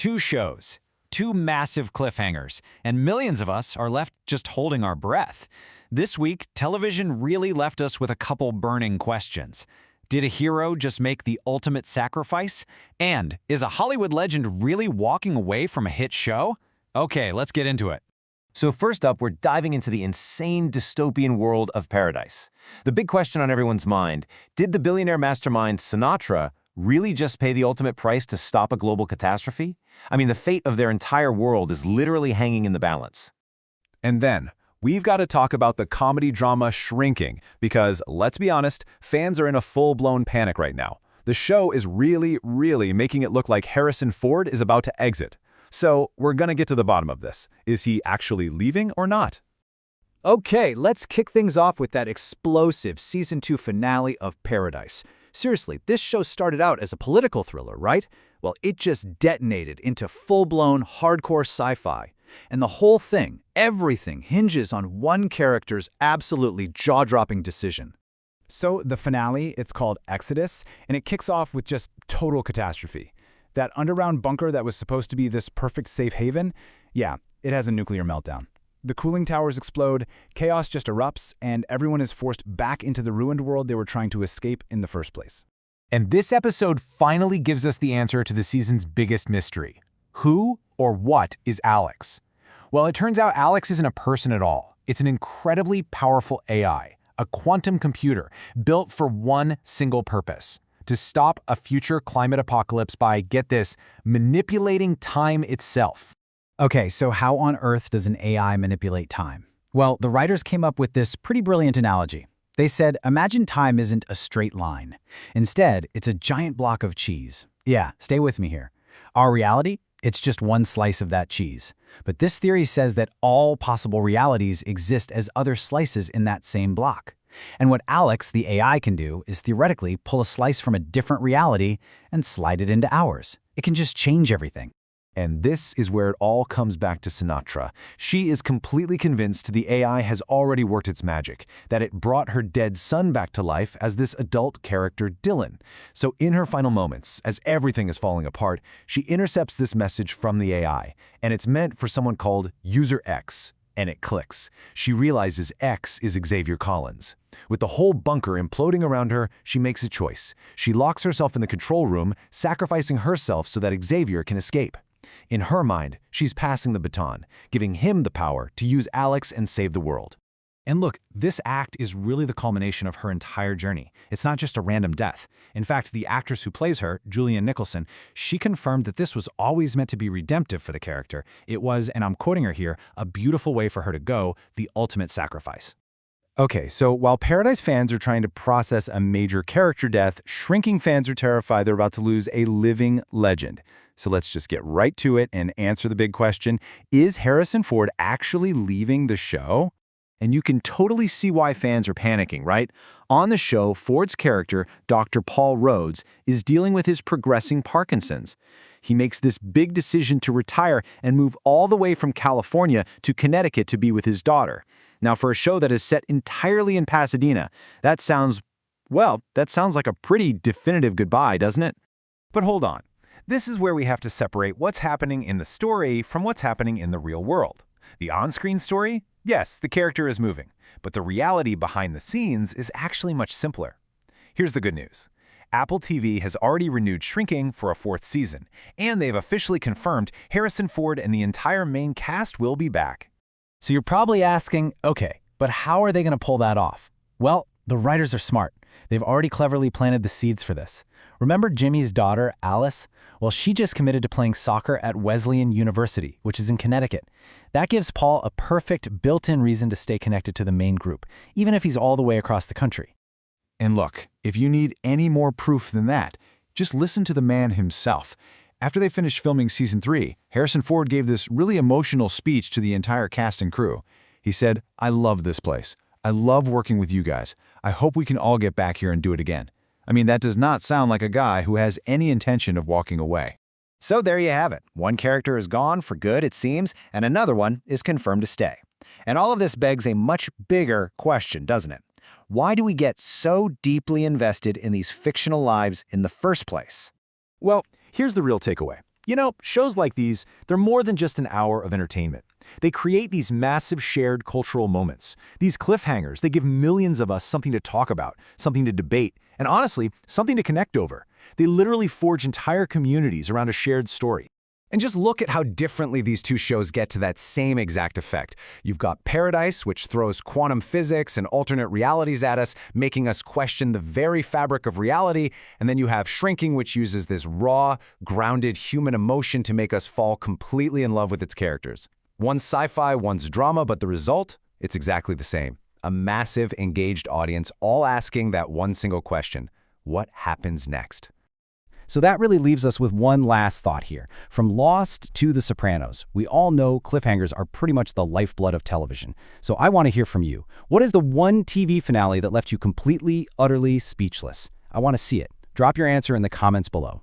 2 shows, 2 massive cliffhangers, and millions of us are left just holding our breath. This week, television really left us with a couple burning questions. Did a hero just make the ultimate sacrifice? And is a Hollywood legend really walking away from a hit show? Okay, let's get into it. So first up, we're diving into the insane dystopian world of Paradise. The big question on everyone's mind, did the billionaire mastermind Sinatra really just pay the ultimate price to stop a global catastrophe? I mean, the fate of their entire world is literally hanging in the balance. And then, we've got to talk about the comedy drama Shrinking, because, let's be honest, fans are in a full-blown panic right now. The show is really making it look like Harrison Ford is about to exit. So, we're gonna get to the bottom of this. Is he actually leaving or not? Okay, let's kick things off with that explosive Season 2 finale of Paradise. Seriously, this show started out as a political thriller, right? Well, it just detonated into full-blown, hardcore sci-fi. And the whole thing, everything, hinges on one character's absolutely jaw-dropping decision. So, the finale, it's called Exodus, and it kicks off with just total catastrophe. That underground bunker that was supposed to be this perfect safe haven, yeah, it has a nuclear meltdown. The cooling towers explode, chaos just erupts, and everyone is forced back into the ruined world they were trying to escape in the first place. And this episode finally gives us the answer to the season's biggest mystery. Who or what is Alex? Well, it turns out Alex isn't a person at all. It's an incredibly powerful AI, a quantum computer built for one single purpose: to stop a future climate apocalypse by, get this, manipulating time itself. Okay, so how on earth does an AI manipulate time? Well, the writers came up with this pretty brilliant analogy. They said, imagine time isn't a straight line. Instead, it's a giant block of cheese. Yeah, stay with me here. Our reality? It's just one slice of that cheese. But this theory says that all possible realities exist as other slices in that same block. And what Alex, the AI, can do is theoretically pull a slice from a different reality and slide it into ours. It can just change everything. And this is where it all comes back to Sinatra. She is completely convinced the AI has already worked its magic, that it brought her dead son back to life as this adult character, Dylan. So in her final moments, as everything is falling apart, she intercepts this message from the AI, and it's meant for someone called User X. And it clicks. She realizes X is Xavier Collins. With the whole bunker imploding around her, she makes a choice. She locks herself in the control room, sacrificing herself so that Xavier can escape. In her mind, she's passing the baton, giving him the power to use Alex and save the world. And look, this act is really the culmination of her entire journey. It's not just a random death. In fact, the actress who plays her, Julianne Nicholson, she confirmed that this was always meant to be redemptive for the character. It was, and I'm quoting her here, a beautiful way for her to go, the ultimate sacrifice. Okay, so while Paradise fans are trying to process a major character death, Shrinking fans are terrified they're about to lose a living legend. So let's just get right to it and answer the big question, is Harrison Ford actually leaving the show? And you can totally see why fans are panicking, right? On the show, Ford's character, Dr. Paul Rhodes, is dealing with his progressing Parkinson's. He makes this big decision to retire and move all the way from California to Connecticut to be with his daughter. Now, for a show that is set entirely in Pasadena, that sounds like a pretty definitive goodbye, doesn't it? But hold on. This is where we have to separate what's happening in the story from what's happening in the real world. The on-screen story? Yes, the character is moving, but the reality behind the scenes is actually much simpler. Here's the good news. Apple TV has already renewed Shrinking for a 4th season, and they've officially confirmed Harrison Ford and the entire main cast will be back. So you're probably asking, okay, but how are they going to pull that off? Well, the writers are smart. They've already cleverly planted the seeds for this. Remember Jimmy's daughter, Alice? Well, she just committed to playing soccer at Wesleyan University, which is in Connecticut. That gives Paul a perfect built-in reason to stay connected to the main group, even if he's all the way across the country. And look, if you need any more proof than that, just listen to the man himself. After they finished filming Season 3, Harrison Ford gave this really emotional speech to the entire cast and crew. He said, "I love this place. I love working with you guys. I hope we can all get back here and do it again." I mean, that does not sound like a guy who has any intention of walking away. So there you have it. One character is gone for good, it seems, and another one is confirmed to stay. And all of this begs a much bigger question, doesn't it? Why do we get so deeply invested in these fictional lives in the first place? Well, here's the real takeaway. You know, shows like these, they're more than just an hour of entertainment. They create these massive shared cultural moments. These cliffhangers, they give millions of us something to talk about, something to debate, and honestly, something to connect over. They literally forge entire communities around a shared story. And just look at how differently these two shows get to that same exact effect. You've got Paradise, which throws quantum physics and alternate realities at us, making us question the very fabric of reality. And then you have Shrinking, which uses this raw, grounded human emotion to make us fall completely in love with its characters. One's sci-fi, one's drama, but the result? It's exactly the same. A massive, engaged audience, all asking that one single question: what happens next? So that really leaves us with one last thought here. From Lost to The Sopranos, we all know cliffhangers are pretty much the lifeblood of television. So I want to hear from you. What is the one TV finale that left you completely, utterly speechless? I want to see it. Drop your answer in the comments below.